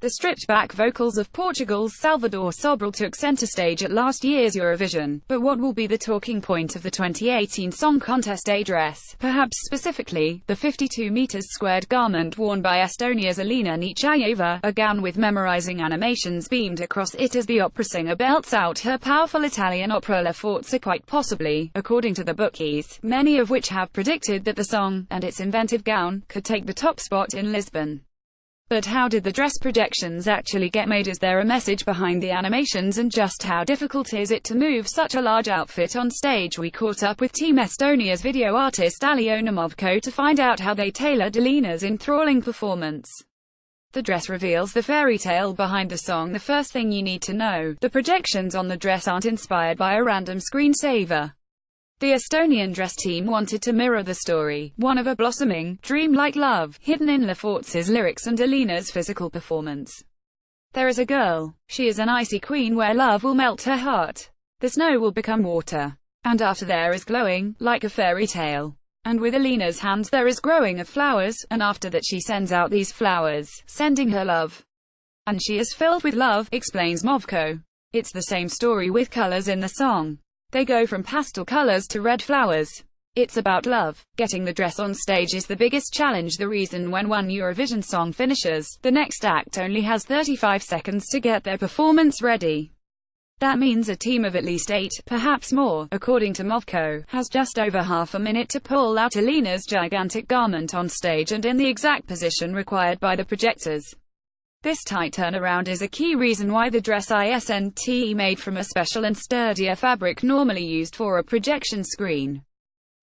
The stripped-back vocals of Portugal's Salvador Sobral took center stage at last year's Eurovision, but what will be the talking point of the 2018 Song Contest? A dress, perhaps specifically, the 52 meters squared garment worn by Estonia's Elina Nechayeva, a gown with memorizing animations beamed across it as the opera singer belts out her powerful Italian opera La Forza, quite possibly, according to the bookies, many of which have predicted that the song, and its inventive gown, could take the top spot in Lisbon. But how did the dress projections actually get made? Is there a message behind the animations, and just how difficult is it to move such a large outfit on stage? We caught up with Team Estonia's video artist Elina Nechayeva to find out how they tailored Elina's enthralling performance. The dress reveals the fairy tale behind the song. The first thing you need to know, the projections on the dress aren't inspired by a random screensaver. The Estonian dress team wanted to mirror the story, one of a blossoming, dreamlike love, hidden in La Forza's lyrics and Elina's physical performance. There is a girl. She is an icy queen where love will melt her heart. The snow will become water. And after there is glowing, like a fairy tale. And with Elina's hands there is growing of flowers, and after that she sends out these flowers, sending her love. And she is filled with love, explains Movko. It's the same story with colors in the song. They go from pastel colors to red flowers. It's about love. Getting the dress on stage is the biggest challenge. The reason when one Eurovision song finishes, the next act only has 35 seconds to get their performance ready. That means a team of at least 8, perhaps more, according to Movko, has just over half a minute to pull out Elina's gigantic garment on stage and in the exact position required by the projectors. This tight turnaround is a key reason why the dress isn't made from a special and sturdier fabric normally used for a projection screen.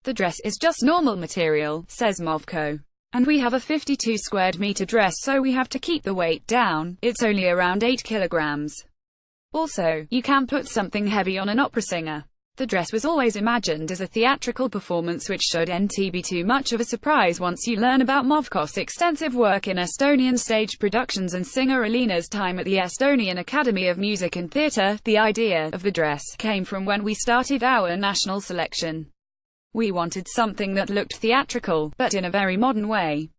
The dress is just normal material, says Movko. And we have a 52 squared meter dress, so we have to keep the weight down. It's only around 8 kilograms. Also, you can put something heavy on an opera singer. The dress was always imagined as a theatrical performance, which shouldn't be too much of a surprise once you learn about Movko's extensive work in Estonian stage productions and singer Elina's time at the Estonian Academy of Music and Theatre. The idea of the dress came from when we started our national selection. We wanted something that looked theatrical, but in a very modern way.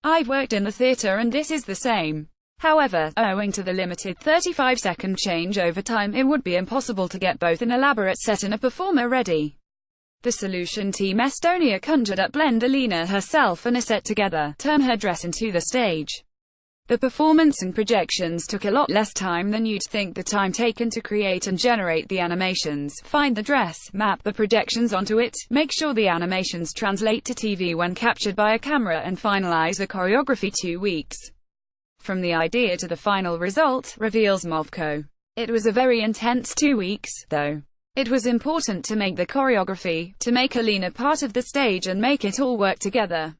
I've worked in the theatre and this is the same. However, owing to the limited 35-second changeover time, it would be impossible to get both an elaborate set and a performer ready. The solution: Team Estonia conjured up blend Elina herself and a set together, turn her dress into the stage. The performance and projections took a lot less time than you'd think. The time taken to create and generate the animations, find the dress, map the projections onto it, make sure the animations translate to TV when captured by a camera, and finalize the choreography 2 weeks. From the idea to the final result, reveals Movko. It was a very intense 2 weeks, though. It was important to make the choreography, to make Elina part of the stage and make it all work together.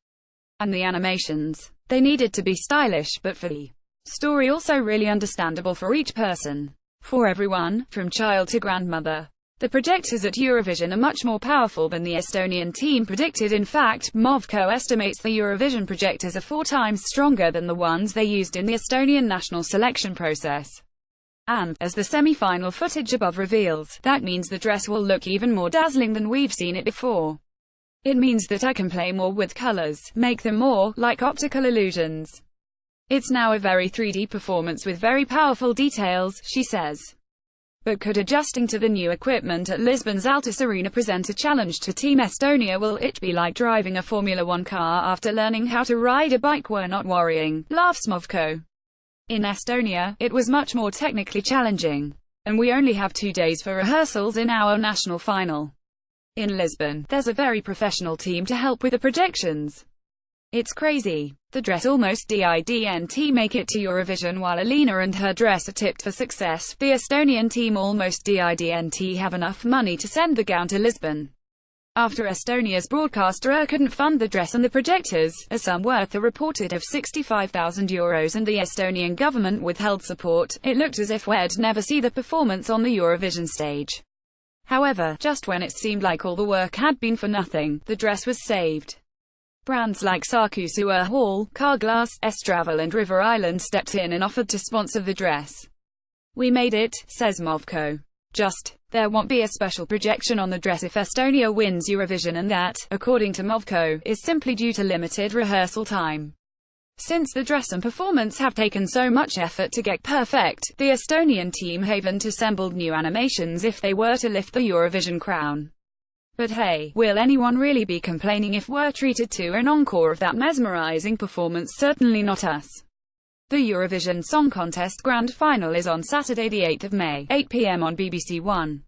And the animations. They needed to be stylish, but for the story also really understandable for each person. For everyone, from child to grandmother. The projectors at Eurovision are much more powerful than the Estonian team predicted. In fact, Movko estimates the Eurovision projectors are 4 times stronger than the ones they used in the Estonian national selection process. And, as the semi-final footage above reveals, that means the dress will look even more dazzling than we've seen it before. It means that I can play more with colors, make them more like optical illusions. It's now a very 3D performance with very powerful details, she says. But could adjusting to the new equipment at Lisbon's Altice Arena present a challenge to Team Estonia? Will it be like driving a Formula 1 car after learning how to ride a bike? We're not worrying, laughs Movko. In Estonia, it was much more technically challenging. And we only have 2 days for rehearsals in our national final. In Lisbon, there's a very professional team to help with the projections. It's crazy. The dress almost didn't make it to Eurovision, while Elina and her dress are tipped for success. The Estonian team almost didn't have enough money to send the gown to Lisbon. After Estonia's broadcaster couldn't fund the dress and the projectors, a sum worth a reported of €65,000, and the Estonian government withheld support, it looked as if we'd never see the performance on the Eurovision stage. However, just when it seemed like all the work had been for nothing, the dress was saved. Brands like Sakusua Hall, Carglass, Estravel and River Island stepped in and offered to sponsor the dress. We made it, says Movko. There won't be a special projection on the dress if Estonia wins Eurovision, and that, according to Movko, is simply due to limited rehearsal time. Since the dress and performance have taken so much effort to get perfect, the Estonian team haven't assembled new animations if they were to lift the Eurovision crown. But hey, will anyone really be complaining if we're treated to an encore of that mesmerizing performance? Certainly not us. The Eurovision Song Contest Grand Final is on Saturday the 8th of May, 8 p.m. on BBC One.